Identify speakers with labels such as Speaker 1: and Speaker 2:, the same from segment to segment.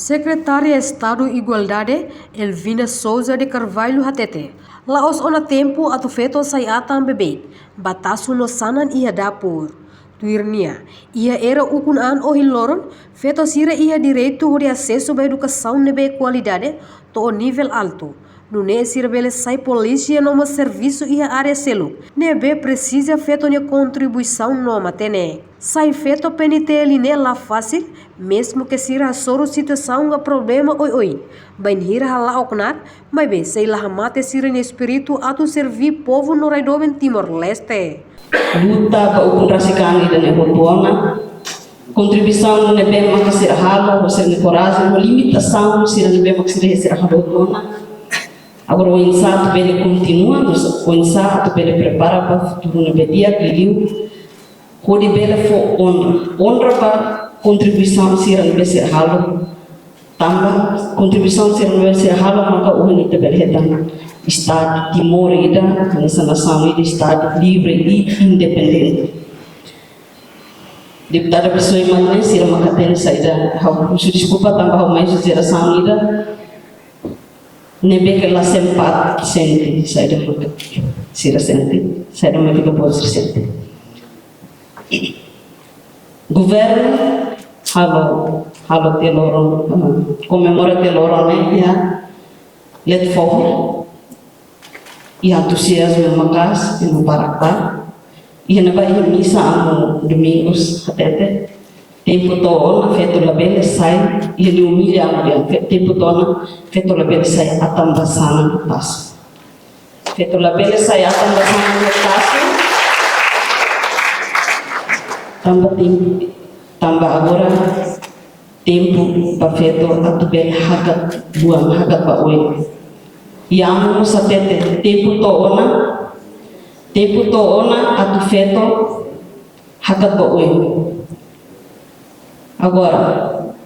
Speaker 1: Secretária de Estado de Igualdade, Elvina Souza de Carvalho Hatete. Laos ona tempo atu feto sai atam bebê. Batasu no sanan ia dapur. Tuirnia, ia era ukunan o hiloron, feto sira ia direito de acesso à educação nebe qualidade, to o nível alto. Nune sirbele sai polícia numa serviço ia área selo. Nebe precisa feto ne contribuição noma tene. Sai feto penite line lá fácil, mesmo que sira soro situação a problema oi. Bain hira hala oknar, mas bem sei lá mate sira ne espírito atu servir povo no raidomen Timor-Leste.
Speaker 2: Luta para o contrasikan ida ne botuana. Contribuição ne bem makasira halo, você ne coragem, limitação sira ne bem makasira sira halo botuana. Agora o insato ele continua, o insato ele prepara para o futuro no dia que ele pode ver for honra para contribuição se ele vai ser halo, também contribuição se ele vai ser halo maka o ele também retan Estado Timor ida nessa nação ida Estado livre e independente. Deputada pessoa imane se ele maka tem saída, hau desculpa tambah mais geração ida nebe que la sempat sente saya dah makan sira sente saya dah makan bos sente governo halo teloron comemora teloron ya let forward e entusiasmo makas e parakpa e na vai misa amo domingos até tempo todo feito la bela sai e ele humilha a tempo todo feito la bela sai atam basana no passo feito la bela sai atam basana no passo tambah agora tempo para feito atu bela hagat buang hagat ba oi e amo sa tempo todo atu feito hagat ba oi. Agora,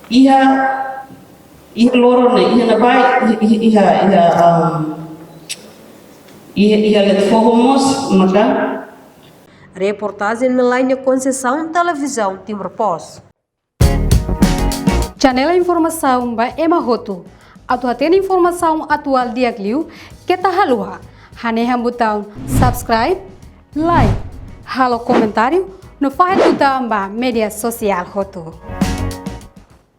Speaker 2: ia lorone, ia na vai, ia let fomos, maka.
Speaker 1: Reportagem Melaine Conceição, Televisão Timor-Post.
Speaker 3: Janela informação ba Emma Roto. Atu atena informação atual dia Gliu, que tá halua. Haneha botão subscribe, like, halo comentário. No faz do media social Roto.